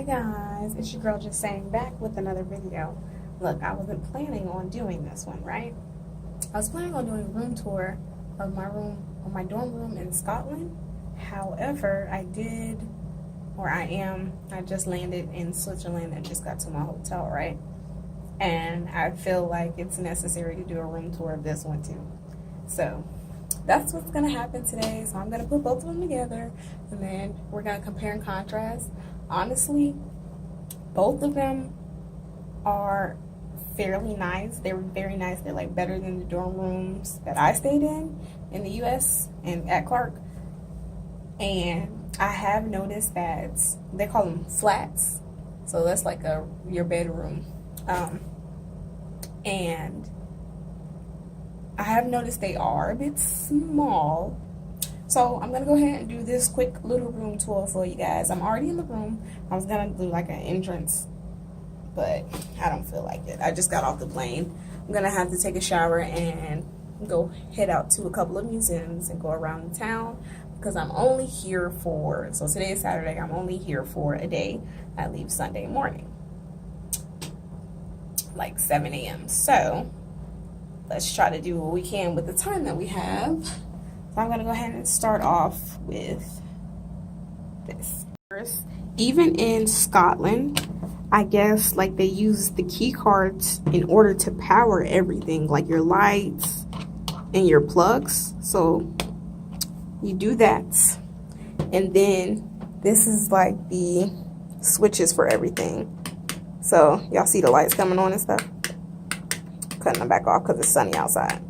Hi guys, it's your girl just saying back with another video. Look, I wasn't planning on doing this one, right? I was planning on doing a room tour of my room, or my dorm room in Scotland. However, I just landed in Switzerland and just got to my hotel, right? And I feel like it's necessary to do a room tour of this one too. So that's what's gonna happen today. So I'm gonna put both of them together and then we're gonna compare and contrast. Honestly, both of them are fairly nice. They were very nice. They're like better than the dorm rooms that I stayed in the US and at Clark. And I have noticed that they call them flats. So that's like your bedroom. And I have noticed they are a bit small. So I'm gonna go ahead and do this quick little room tour for you guys. I'm already in the room. I was gonna do like an entrance, but I don't feel like it. I just got off the plane. I'm gonna have to take a shower and go head out to a couple of museums and go around the town because I'm only here so today is Saturday, I'm only here for a day. I leave Sunday morning, like 7 a.m. So let's try to do what we can with the time that we have. So I'm gonna go ahead and start off with this. Even in Scotland, I guess like they use the key cards in order to power everything, like your lights and your plugs. So you do that. And then this is like the switches for everything. So y'all see the lights coming on and stuff? Cutting them back off because it's sunny outside.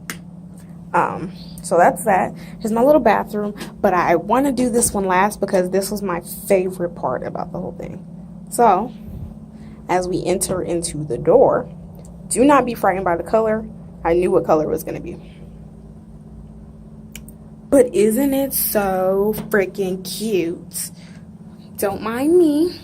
So that's that. Here's my little bathroom, but I want to do this one last because this was my favorite part about the whole thing. So as we enter into the door, do not be frightened by the color. I knew what color it was going to be. But isn't it so freaking cute? Don't mind me.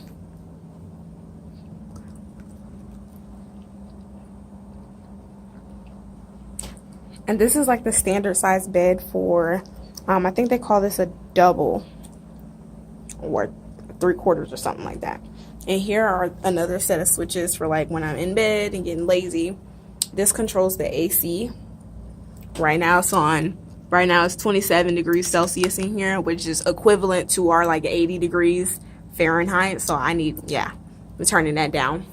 And this is like the standard size bed for, I think they call this a double or 3/4 or something like that. And here are another set of switches for like when I'm in bed and getting lazy. This controls the AC. Right now it's 27 degrees Celsius in here, which is equivalent to our like 80 degrees Fahrenheit. So I'm turning that down.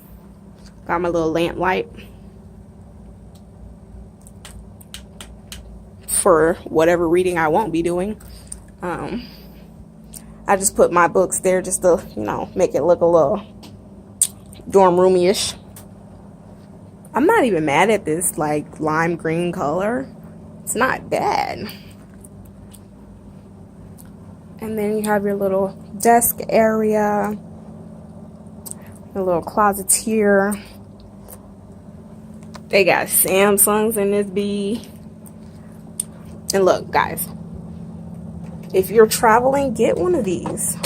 Got my little lamp light for whatever reading I won't be doing. I just put my books there just to, make it look a little dorm roomy-ish. I'm not even mad at this like lime green color. It's not bad. And then you have your little desk area, a little closet here. They got Samsungs in this bee. And look, guys, if you're traveling, get one of these.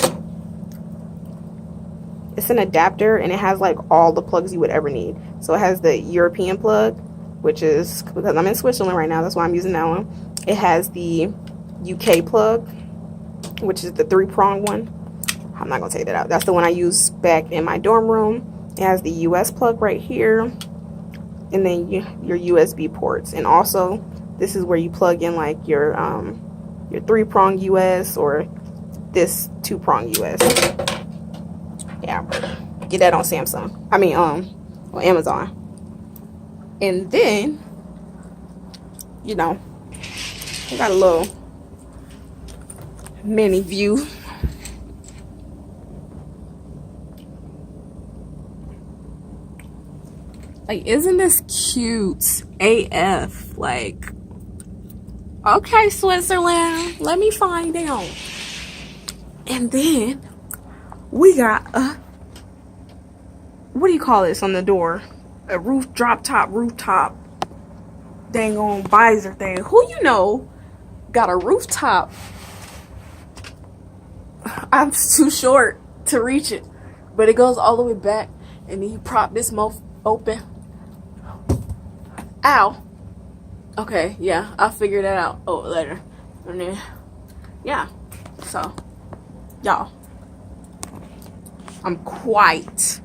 It's an adapter and it has like all the plugs you would ever need. So it has the European plug, which is, because I'm in Switzerland right now, that's why I'm using that one. It has the UK plug, which is the 3-prong one. I'm not gonna take that out. That's the one I use back in my dorm room. It has the US plug right here, and then your USB ports. And also, this is where you plug in like your 3-prong US or this 2-prong US. Yeah, get that on Samsung. On Amazon. And then, we got a little mini view. Like, isn't this cute AF? Like, okay, Switzerland, let me find out. And then we got what do you call this on the door? A rooftop dang on visor thing. Who got a rooftop? I'm too short to reach it, but it goes all the way back, and then you prop this mouth open. Ow. Okay, yeah, I'll figure that out later. And then, yeah, so y'all, I'm quite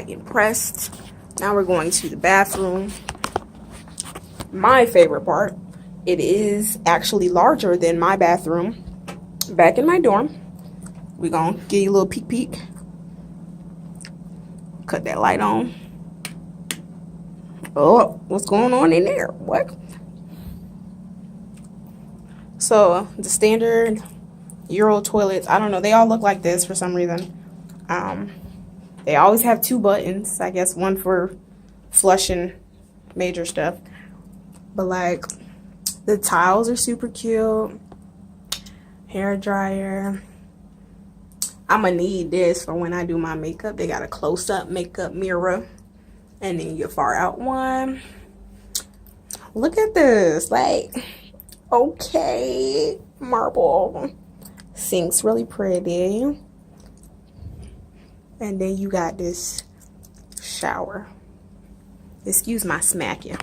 impressed. Now we're going to the bathroom. My favorite part, it is actually larger than my bathroom back in my dorm. We're gonna give you a little peek. Cut that light on. Oh, what's going on in there? What? So the standard Euro toilets, I don't know, they all look like this for some reason. They always have two buttons, I guess one for flushing major stuff. But like the tiles are super cute. Hair dryer. I'm gonna need this for when I do my makeup. They got a close-up makeup mirror. And then your far out one. Look at this. Like, okay. Marble. Sink's really pretty. And then you got this shower. Excuse my smacking.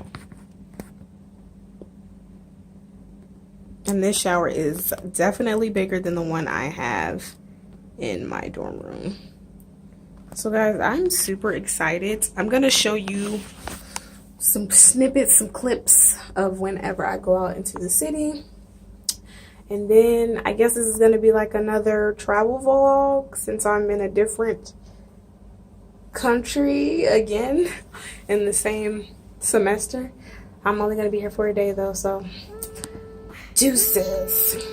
And this shower is definitely bigger than the one I have in my dorm room. So guys, I'm super excited. I'm gonna show you some snippets, some clips of whenever I go out into the city. And then I guess this is gonna be like another travel vlog since I'm in a different country again in the same semester. I'm only gonna be here for a day though, so deuces.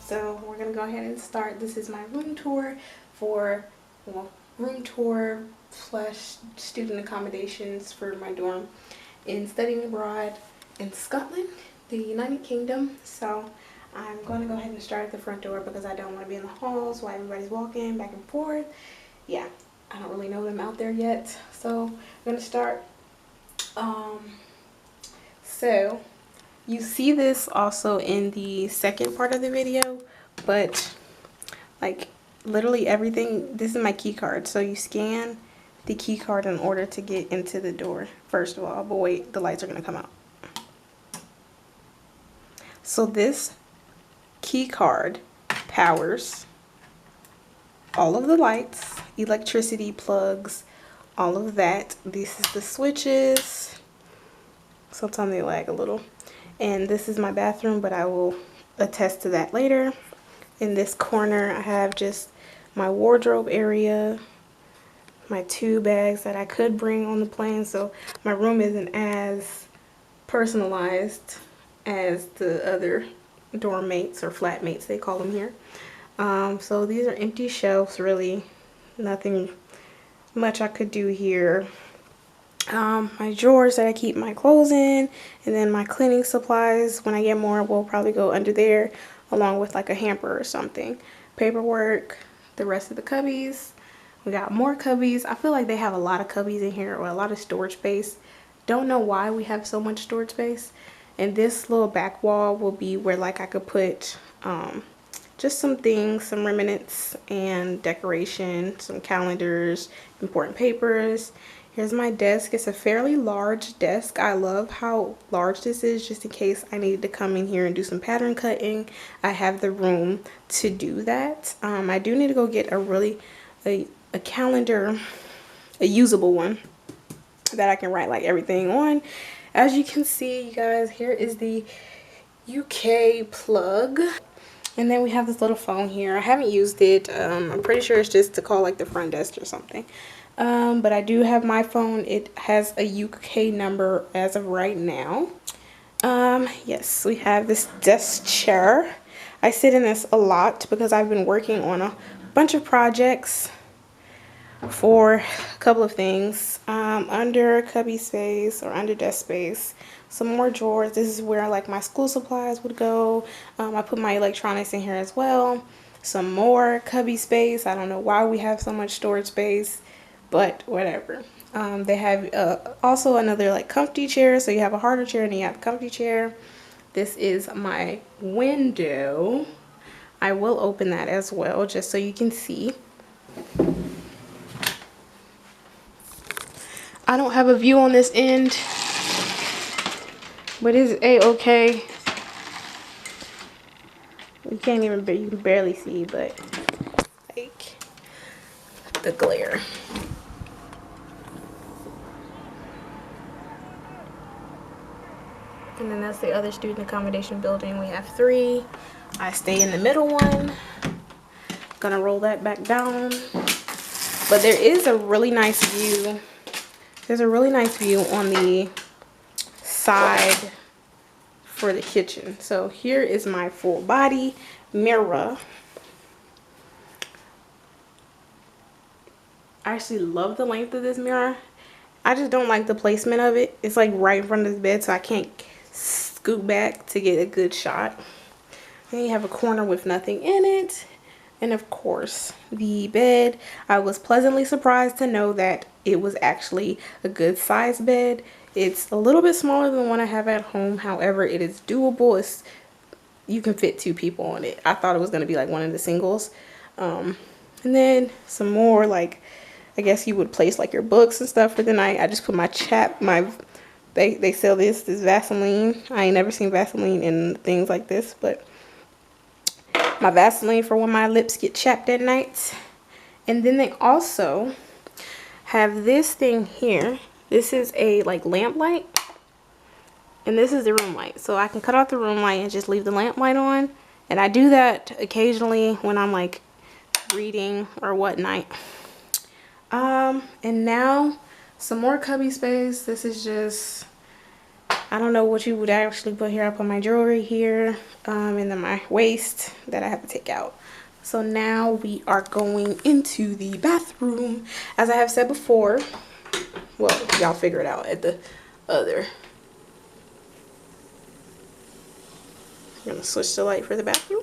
So we're gonna go ahead and start. This is my room tour for, well, room tour slash student accommodations for my dorm in studying abroad in Scotland, the United Kingdom. So I'm going to go ahead and start at the front door because I don't want to be in the halls while everybody's walking back and forth. Yeah, I don't really know them out there yet. So I'm gonna start. So you see this also in the second part of the video, but like literally everything, this is my key card. So you scan the key card in order to get into the door, first of all. But wait, the lights are gonna come out. So this key card powers all of the lights, electricity plugs, all of that. This is the switches. Sometimes they lag a little. And this is my bathroom, but I will attest to that later. In this corner, I have just my wardrobe area, my 2 bags that I could bring on the plane. So my room isn't as personalized as the other dorm mates or flatmates, they call them here. So these are empty shelves, really. Nothing much I could do here. My drawers that I keep my clothes in, and then my cleaning supplies. When I get more, will probably go under there along with like a hamper or something. Paperwork, the rest of the cubbies. We got more cubbies. I feel like they have a lot of cubbies in here, or a lot of storage space. Don't know why we have so much storage space. And this little back wall will be where like I could put just some things, some remnants and decoration, some calendars, important papers. Here's my desk. It's a fairly large desk. I love how large this is, just in case I needed to come in here and do some pattern cutting. I have the room to do that. I do need to go get a calendar, a usable one that I can write like everything on. As you can see, you guys, here is the UK plug. And then we have this little phone here. I haven't used it. I'm pretty sure it's just to call like the front desk or something. But I do have my phone. It has a UK number as of right now. Yes, we have this desk chair. I sit in this a lot because I've been working on a bunch of projects for a couple of things. Under cubby space or under desk space, some more drawers. This is where like my school supplies would go. I put my electronics in here as well. Some more cubby space. I don't know why we have so much storage space, but whatever. They have also another like comfy chair. So you have a harder chair and you have a comfy chair. This is my window. I will open that as well just so you can see. I don't have a view on this end, but it's a-okay. You can't even, you can barely see, but like the glare. And then that's the other student accommodation building. We have 3. I stay in the middle one. Gonna roll that back down. But there is a really nice view. There's a really nice view on the side for the kitchen. So here is my full body mirror. I actually love the length of this mirror. I just don't like the placement of it. It's like right in front of the bed, so I can't scoot back to get a good shot. Then you have a corner with nothing in it. And of course, the bed. I was pleasantly surprised to know that it was actually a good size bed. It's a little bit smaller than the one I have at home. However, it is doable. You can fit 2 people on it. I thought it was going to be like one of the singles. And then more like, I guess you would place like your books and stuff for the night. I just put they sell this Vaseline. I ain't never seen Vaseline in things like this, but my Vaseline for when my lips get chapped at night. And then they also have this thing here. This is a like lamp light, and this is the room light. So I can cut off the room light and just leave the lamp light on. And I do that occasionally when I'm like reading or whatnot. And now some more cubby space. This is just, I don't know what you would actually put here. I put my jewelry here, and then my waist that I have to take out. So now we are going into the bathroom. As I have said before, well, y'all figure it out at the other. I'm gonna switch the light for the bathroom.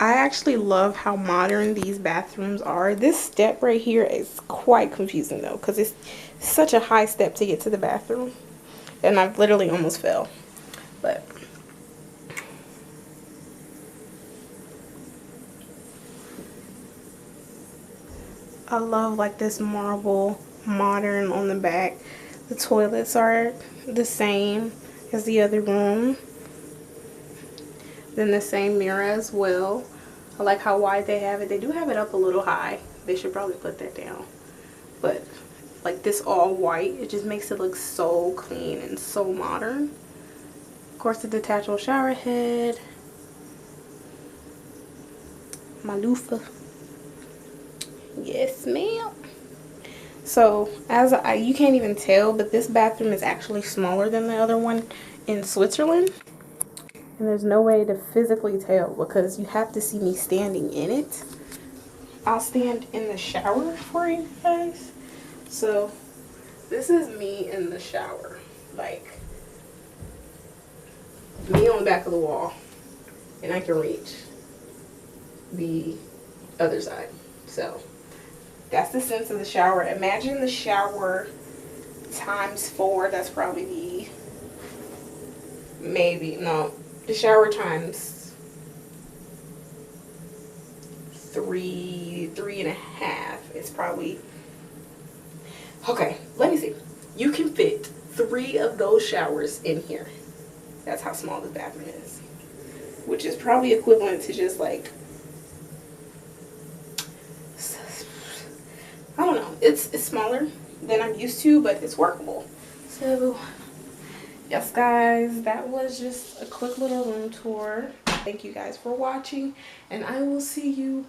I actually love how modern these bathrooms are. This step right here is quite confusing though, because it's such a high step to get to the bathroom. And I've literally almost fell. But I love like this marble modern on the back. The toilets are the same as the other room. Then the same mirror as well. I like how wide they have it. They do have it up a little high. They should probably put that down. But like this all white, it just makes it look so clean and so modern. Of course, the detachable shower head. My loofah. Yes, ma'am. So you can't even tell, but this bathroom is actually smaller than the other one in Switzerland. And there's no way to physically tell because you have to see me standing in it. I'll stand in the shower for you guys. So this is me in the shower. Like me on the back of the wall. And I can reach the other side. So that's the sense of the shower. Imagine the shower times 4. That's probably the shower times 3.5. It's probably, okay, let me see. You can fit 3 of those showers in here. That's how small this bathroom is. Which is probably equivalent to just like, I don't know. It's smaller than I'm used to, but it's workable. So yes guys, that was just a quick little room tour. Thank you guys for watching, and I will see you